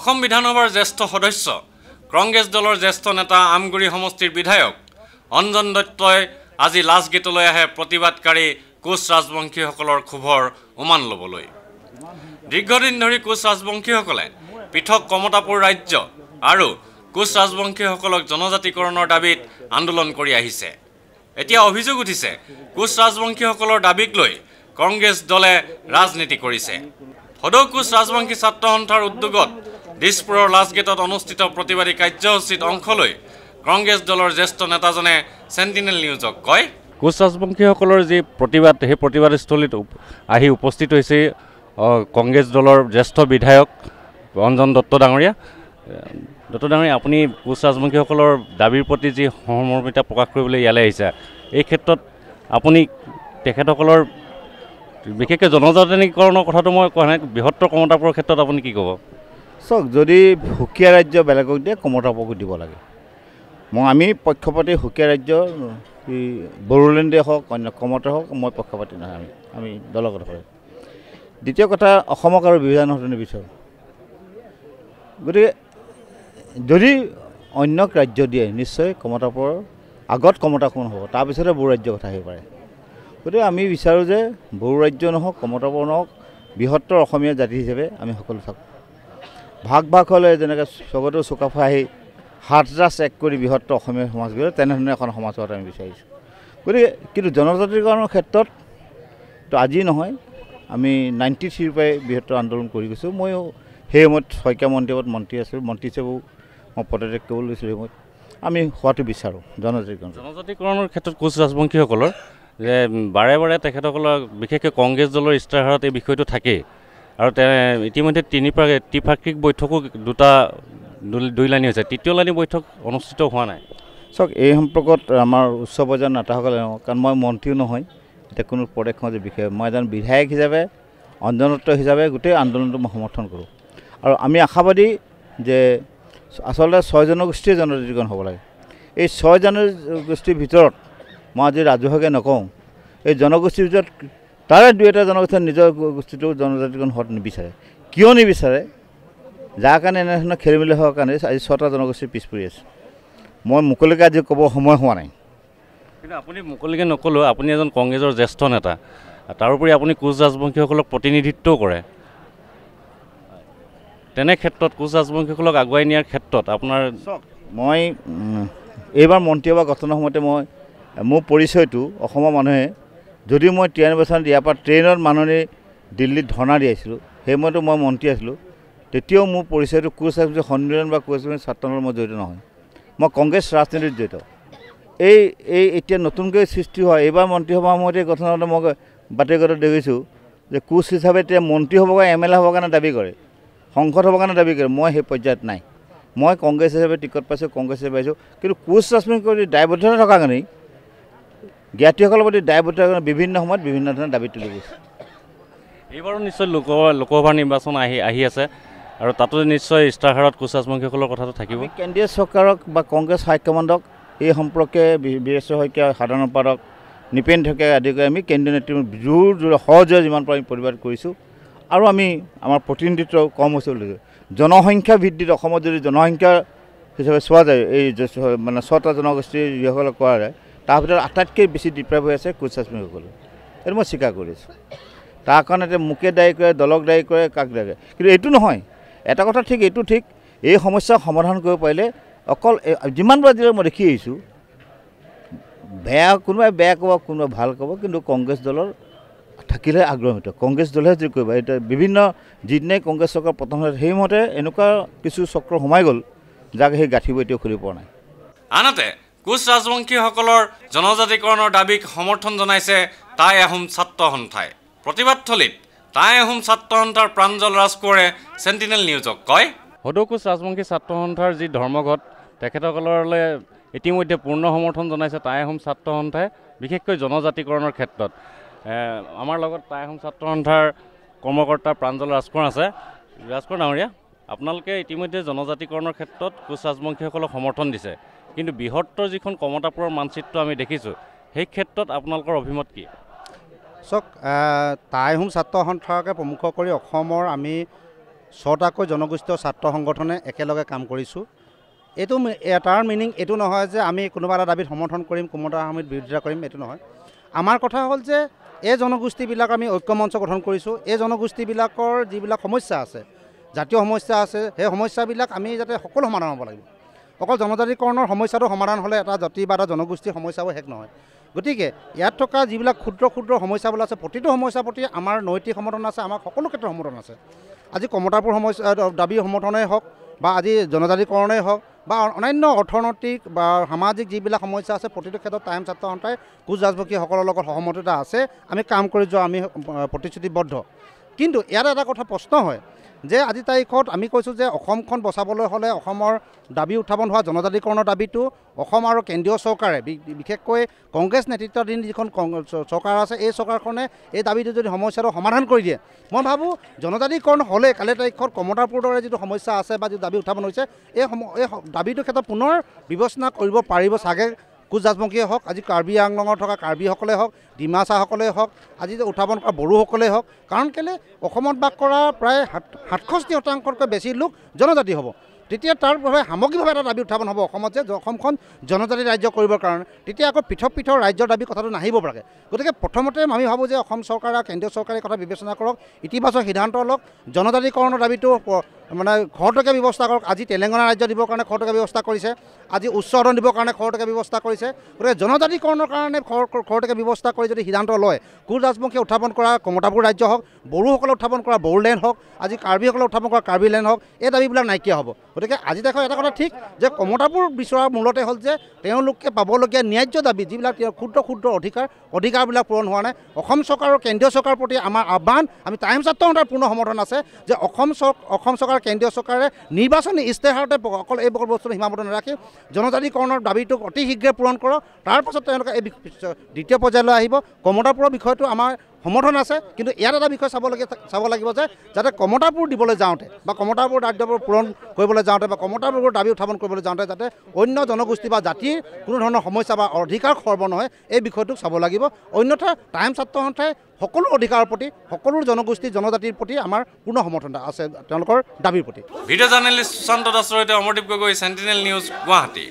অসম বিধানসভাৰ জ্যেষ্ঠ সদস্য কংগ্ৰেছ দলৰ জ্যেষ্ঠ নেতা আমগুৰি সমষ্টিৰ বিধায়ক অঞ্জন দত্তই আজি লাষ্টগেটলৈ আহে প্ৰতিবাদকাৰী কোচ ৰাজবংশীসকলৰ ক্ষোভৰ উমান ল'বলৈ। দীৰ্ঘদিন ধৰি কোচ ৰাজবংশীসকলে পৃথক কমতাপুৰ ৰাজ্য আৰু কোচ ৰাজবংশীসকলক জনজাতিকৰণৰ দাবীত আন্দোলন কৰি আহিছে। এতিয়া অভিযোগ উঠিছে কোচ ৰাজবংশীসকলৰ দাবীক লৈ কংগ্ৰেছ দলে ৰাজনীতি কৰিছে। সদৌ কোচ ৰাজবংশী ছাত্ৰ সন্থাৰ উদ্যোগত দিছপুৰৰ লাষ্টগেটত অনুষ্ঠিত প্ৰতিবাদী কাৰ্যসূচীত অংশ লৈ কংগ্ৰেছ দলৰ জ্যেষ্ঠ নেতাজনে চেণ্টিনেল নিউজক কয়, কোচ ৰাজবংশীসকলৰ যি প্ৰতিবাদ সেই প্ৰতিবাদস্থলীত আহি উপস্থিত হৈছে কংগ্ৰেছ দলৰ জ্যেষ্ঠ বিধায়ক অঞ্জন দত্ত ডাঙৰীয়া। দত্ত ডাঙৰীয়া, আপুনি কোচ ৰাজবংশীসকলৰ দাবীৰ প্ৰতি যি সহমৰ্মিতা প্ৰকাশ কৰিবলৈ ইয়ালৈ আহিছে, এই ক্ষেত্ৰত আপুনি তেখেতসকলৰ বিশেষকৈ জনজাতিকৰণৰ কথাটো মই কোৱা নাই, বৃহত্তৰ কমতাপুৰৰ ক্ষেত্ৰত আপুনি কি ক'ব? চাওক, যদি সুকীয়া ৰাজ্য বেলেগক দিয়ে কমতাপুৰকো দিব লাগে। আমি পক্ষপাতি সুকীয়া ৰাজ্য বড়োলেণ্ডে হওক অন্য কমতে হওক মই পক্ষপাতি নহয়, আমি দলগত হয়। দ্বিতীয় কথা, অসমক আৰু বিভাজন হতে নিবিচাৰোঁ। গতিকে যদি অন্যক ৰাজ্য দিয়ে নিশ্চয় কমতাপুৰৰ আগত কমতাপুৰ হ'ব, তাৰপিছতে বড়ো ৰাজ্যৰ কথা আহিব পাৰে। গতিকে আমি বিচাৰোঁ যে বড়ো ৰাজ্য নহওক কমতাপুৰ নহওক, বৃহত্তৰ অসমীয়া জাতি হিচাপে আমি সকলো থাকোঁ। ভাগ ভাগ হ'লে যেনেকৈ স্বৰ্গদেউ চুকাফা আহি হাতৰাচ এক কৰি বৃহত্তৰ অসমীয়া সমাজ গঢ়িলে, তেনেধৰণে এখন সমাজ হোৱাটো আমি বিচাৰিছোঁ। গতিকে কিন্তু জনজাতিকৰণৰ ক্ষেত্ৰত তো আজি নহয়, আমি 93 পৰাই বৃহত্তৰ আন্দোলন কৰি গৈছোঁ। ময়ো সেই সময়ত শইকীয়া মন্ত্ৰীসভাত মন্ত্ৰী আছিলোঁ, মন্ত্ৰী হিচাপেও মই পদত্যাগ কৰিবলৈ লৈছিলোঁ। সেই সময়ত আমি হোৱাটো বিচাৰোঁ জনজাতিকৰণৰ ক্ষেত্ৰত কোচ ৰাজবংশীসকলৰ যে বাৰে বাৰে তেখেতসকলৰ বিশেষকৈ কংগ্ৰেছ দলৰ ইস্তাহাৰত এই বিষয়টো থাকেই, আৰু ইতিমধ্যে ত্ৰিপাক্ষিক বৈঠকো দুই লানি হৈছে, তৃতীয় লানি বৈঠক অনুষ্ঠিত হোৱা নাই। চাওক, এই সম্পৰ্কত আমাৰ উচ্চ পৰ্যায়ৰ নেতাসকলে, কাৰণ মই মন্ত্ৰীও নহয়, এতিয়া কোনো প্ৰদেশৰ যে বিষয়ে মই এজন বিধায়ক হিচাপে অঞ্জন দত্ত হিচাপে গোটেই আন্দোলনটো মই সমৰ্থন কৰোঁ। আৰু আমি আশাবাদী যে আচলতে 6 জনগোষ্ঠীয়ে জনজাতিকৰণ হ'ব লাগে। এই 6 জনগোষ্ঠীৰ ভিতৰত মই আজি ৰাজহুৱাকৈ নকওঁ, এই জনগোষ্ঠীৰ ভিতৰত তাৰে 2-এটা জনগোষ্ঠীয়ে নিজৰ গোষ্ঠীটো জনজাতিকৰণ হোৱাটো নিবিচাৰে। কিয় নিবিচাৰে? যাৰ কাৰণে এনেধৰণৰ খেলি মেলি হোৱাৰ কাৰণে আজি 6টা জনগোষ্ঠী পিছ পৰি আছে। মই মুকলিকৈ আজি ক'ব সময় হোৱা নাই। কিন্তু আপুনি মুকলিকৈ নক'লেও আপুনি এজন কংগ্ৰেছৰ জ্যেষ্ঠ নেতা, তাৰোপৰি আপুনি কোচ ৰাজবংশীসকলক প্ৰতিনিধিত্বও কৰে। তেনে ক্ষেত্ৰত কোচ ৰাজবংশীসকলক আগুৱাই নিয়াৰ ক্ষেত্ৰত আপোনাৰ মই এইবাৰ মন্ত্ৰীসভা গঠনৰ সময়তে মই মোৰ পৰিচয়টো অসমৰ মানুহে, যদি মই 93 বছৰ ইয়াৰ পৰা ট্ৰেইনত মানুহে দিল্লীত ধৰ্ণা দিয়াইছিলোঁ, সেই সময়তো মই মন্ত্ৰী আছিলোঁ, তেতিয়াও মোৰ পৰিচয়টো কোচ ৰাজবংশী সন্মিলন বা কোচ ৰাজবংশী ছাত্ৰ আন্দোলনত মই জড়িত নহয়, মই কংগ্ৰেছ ৰাজনীতিত জড়িত। এতিয়া নতুনকৈ সৃষ্টি হয় এইবাৰ মন্ত্ৰীসভা সময়তে গঠন হওঁতে মই বাতৰিকাকতত দেখিছোঁ যে কোচ হিচাপে এতিয়া মন্ত্ৰী হ'বৰ কাৰণে MLA হ'বৰ কাৰণে দাবী কৰে, সংসদ হ'বৰ কাৰণে দাবী কৰে। মই সেই পৰ্যায়ত নাই। মই কংগ্ৰেছ হিচাপে টিকট পাইছোঁ, কংগ্ৰেছ হিচাপে পাইছোঁ। কিন্তু কোচ ৰাজবংশী প্ৰতি দায়বদ্ধতা থকাৰ কাৰণেই জ্ঞাতিসকলৰ প্ৰতি দায়বদ্ধতাৰ কাৰণে বিভিন্ন সময়ত বিভিন্ন ধৰণৰ দাবী তুলি গৈছে। এইবাৰো নিশ্চয় লোকসভা নিৰ্বাচন আহি আছে, আৰু তাতো নিশ্চয় ইস্তাহাৰত কোচ ৰাজবংশীসকলৰ কথাটো থাকিব। কেন্দ্ৰীয় চৰকাৰক বা কংগ্ৰেছ হাইকমাণ্ডক এই সম্পৰ্কে বীৰেশ্বৰ শইকীয়া সাধাৰণ সম্পাদক নিপেন ঢেকীয়াই আদি কৰি আমি কেন্দ্ৰীয় নেতৃত্ব জোৰে সহজে যিমান পাৰোঁ আমি প্ৰতিবাদ কৰিছোঁ। আৰু আমি আমাৰ প্ৰতিনিধিত্ব কম হৈছে বুলি জনসংখ্যা ভিত্তিত অসমত যদি জনসংখ্যা হিচাপে চোৱা যায়, এই মানে 6টা জনগোষ্ঠী যিসকলক কোৱা যায়, তাৰ ভিতৰত আটাইতকৈ বেছি ডিপ্ৰাইভ হৈ আছে কোচ ৰাজবংশীসকল। এইটো মই স্বীকাৰ কৰিছোঁ। তাৰ কাৰণে এতিয়া মোকে দায়ী কৰে, দলক দায়ী কৰে, কাক দায়ী কৰে। কিন্তু এইটো নহয়, এটা কথা ঠিক, এইটো ঠিক, এই সমস্যা সমাধান কৰিব পাৰিলে অকল যিমানবাৰ আজিলৈ মই দেখি আহিছোঁ, কোনোবাই বেয়া ক'ব, কোনোবাই ভাল ক'ব, কিন্তু কংগ্ৰেছ দলৰ থাকিলে আগ্ৰহিত, কংগ্ৰেছ দলেহে যি কৰিব। এতিয়া বিভিন্ন যিদিনাই কংগ্ৰেছ চৰকাৰ পতন হয় সেইমতে এনেকুৱা কিছু চক্ৰ সোমাই গ'ল, যাক সেই গাঁঠিব এতিয়াও খুলি পোৱা নাই। আনহাতে কোচ ৰাজবংশীসকলৰ জনজাতিকৰণৰ দাবীক সমৰ্থন জনাইছে টাই আহোম ছাত্ৰ সন্থাই। প্ৰতিবাদথলীত টাই আহোম ছাত্ৰ সন্থাৰ প্ৰাঞ্জল ৰাজকোঁৱৰে চেণ্টিনেল নিউজক কয়, সদৌ কোচ ৰাজবংশী ছাত্ৰ সন্থাৰ যি ধৰ্মঘট, তেখেতসকললৈ ইতিমধ্যে পূৰ্ণ সমৰ্থন জনাইছে টাই আহোম ছাত্ৰ সন্থাই, বিশেষকৈ জনজাতিকৰণৰ ক্ষেত্ৰত। আমাৰ লগত টাই আহোম ছাত্ৰ সন্থাৰ কৰ্মকৰ্তা প্ৰাঞ্জল ৰাজকোঁৱৰ আছে। ৰাজকোঁৱৰ ডাঙৰীয়া, আপোনালোকে ইতিমধ্যে জনজাতিকৰণৰ ক্ষেত্ৰত কোচ ৰাজবংশীসকলক সমৰ্থন দিছে, কিন্তু বৃহত্তৰ যিখন কমতাপুৰৰ মানচিত্ৰ আমি দেখিছোঁ, সেই ক্ষেত্ৰত আপোনালোকৰ অভিমত কি? চাওক, টাই আহোম ছাত্ৰ সন্থাকে প্ৰমুখ কৰি অসমৰ আমি 6টাকৈ জনগোষ্ঠীয় ছাত্ৰ সংগঠনে একেলগে কাম কৰিছোঁ। এইটো তাৰ মিনিং এইটো নহয় যে আমি কোনোবা এটা দাবীত সমৰ্থন কৰিম, কোনোবা সময়ত বিৰোধিতা কৰিম, এইটো নহয়। আমাৰ কথা হ'ল যে এই জনগোষ্ঠীবিলাক আমি ঐক্যমঞ্চ গঠন কৰিছোঁ। এই জনগোষ্ঠীবিলাকৰ যিবিলাক সমস্যা আছে, জাতীয় সমস্যা আছে, সেই সমস্যাবিলাক আমি যাতে সকলো সমাধান হ'ব লাগিব। অকল জনজাতিকৰণৰ সমস্যাটো সমাধান হ'লে এটা জাতি বা এটা জনগোষ্ঠীৰ সমস্যাবোৰ শেষ নহয়। গতিকে ইয়াত থকা যিবিলাক ক্ষুদ্ৰ ক্ষুদ্ৰ সমস্যাবোৰ আছে, প্ৰতিটো সমস্যাৰ প্ৰতি আমাৰ নৈতিক সমৰ্থন আছে, আমাৰ সকলো ক্ষেত্ৰত সমৰ্থন আছে। আজি কমতাপুৰ সমস্যা দাবী সমৰ্থনেই হওক বা আজি জনজাতিকৰণেই হওক বা অন্যান্য অৰ্থনৈতিক বা সামাজিক যিবিলাক সমস্যা আছে, প্ৰতিটো ক্ষেত্ৰত টাইম ছাত্ৰ সন্থাই কোচ ৰাজবংশীসকলৰ লগত সহমততা আছে। আমি কাম কৰি যোৱা আমি প্ৰতিশ্ৰুতিবদ্ধ। কিন্তু ইয়াত এটা কথা প্ৰশ্ন হয় যে আজি তাৰিখত আমি কৈছোঁ যে অসমখন বচাবলৈ হ'লে অসমৰ দাবী উত্থাপন হোৱা জনজাতিকৰণৰ দাবীটো অসম আৰু কেন্দ্ৰীয় চৰকাৰে, বিশেষকৈ কংগ্ৰেছ নেতৃত্বাধীন যিখন চৰকাৰ আছে, এই চৰকাৰখনে এই দাবীটো যদি সমস্যাটো সমাধান কৰি দিয়ে, মই ভাবোঁ জনজাতিকৰণ হ'লে কালি তাৰিখত কমতাপুৰৰ দৰে যিটো সমস্যা আছে বা যিটো দাবী উত্থাপন হৈছে, এই দাবীটোৰ ক্ষেত্ৰত পুনৰ বিবেচনা কৰিব পাৰিব চাগে কোচ ৰাজবংশীয়ে হওক, আজি কাৰ্বি আংলঙত থকা কাৰ্বিসকলে হওক, ডিমাচাসকলে হওক, আজি উত্থাপন কৰা বড়োসকলেই হওক। কাৰণ কেলৈ অসমত বাস কৰা প্ৰায় 67% বেছি লোক জনজাতি হ'ব। তেতিয়া তাৰ বাবে সামগ্ৰিকভাৱে এটা দাবী উত্থাপন হ'ব অসমত যে অসমখন জনজাতি ৰাজ্য কৰিবৰ কাৰণে। তেতিয়া আকৌ পৃথক পৃথক ৰাজ্যৰ দাবী কথাটো নাহিব পৰাকৈ। গতিকে প্ৰথমতে আমি ভাবোঁ যে অসম চৰকাৰ আৰু কেন্দ্ৰীয় চৰকাৰে কথা বিবেচনা কৰক, ইতিবাচক সিদ্ধান্ত লওক, জনজাতিকৰণৰ দাবীটো মানে খৰতকীয়া ব্যৱস্থা কৰক। আজি তেলেংগানা ৰাজ্য দিবৰ কাৰণে খৰতকীয়া ব্যৱস্থা কৰিছে, আজি উচ্চ সদন দিবৰ কাৰণে খৰতকীয়া ব্যৱস্থা কৰিছে। গতিকে জনজাতিকৰণৰ কাৰণে খৰতকীয়া ব্যৱস্থা কৰি যদি সিদ্ধান্ত লয়, কোচ ৰাজবংশীয়ে উত্থাপন কৰা কমতাপুৰ ৰাজ্য হওক, বড়োসকলে উত্থাপন কৰা বড়োলেণ্ড হওক, আজি কাৰ্বিসকলে উত্থাপন কৰা কাৰ্বিলেণ্ড হওক, এই দাবীবিলাক নাইকিয়া হ'ব। গতিকে আজি দেখোন এটা কথা ঠিক যে কমতাপুৰ বিচৰাৰ মূলতে হ'ল যে তেওঁলোকে পাবলগীয়া ন্যায্য দাবী, যিবিলাক ক্ষুদ্ৰ ক্ষুদ্ৰ অধিকাৰবিলাক পূৰণ হোৱা নাই। অসম চৰকাৰ আৰু কেন্দ্ৰীয় চৰকাৰৰ প্ৰতি আমাৰ আহ্বান, আমি টাইম ছাত্ৰ সন্থাৰ পূৰ্ণ সমৰ্থন আছে যে অসম চৰকাৰ কেন্দ্ৰীয় চৰকাৰে নিৰ্বাচনী ইস্তেহাৰতে অকল এই বস্তুটো সীমাবদ্ধ নাৰাখি জনজাতিকৰণৰ দাবীটোক অতি শীঘ্ৰে পূৰণ কৰক। তাৰপাছত তেওঁলোকে এই দ্বিতীয় পৰ্যায়লৈ আহিব। কমতাপুৰৰ বিষয়টো আমাৰ সমৰ্থন আছে, কিন্তু ইয়াত এটা বিষয় চাব লাগিব যে যাতে কমতাপুৰ দিবলৈ যাওঁতে বা কমতাপুৰ দায়িত্ববোৰ পূৰণ কৰিবলৈ যাওঁতে বা কমতাপুৰৰ দাবী উত্থাপন কৰিবলৈ যাওঁতে যাতে অন্য জনগোষ্ঠী বা জাতিৰ কোনো ধৰণৰ সমস্যা বা অধিকাৰ খৰ্ব নহয়, এই বিষয়টোক চাব লাগিব। অন্যথা টাইম ছাত্ৰ সন্থাই সকলো অধিকাৰৰ প্ৰতি, সকলো জনগোষ্ঠী জনজাতিৰ প্ৰতি আমাৰ পূৰ্ণ সমৰ্থন আছে তেওঁলোকৰ দাবীৰ প্ৰতি। ভিডিঅ' জাৰ্নেলিষ্ট সুশান্ত দাসৰ সৈতে অমৰদীপ গগৈ, চেণ্টিনেল নিউজ, গুৱাহাটী।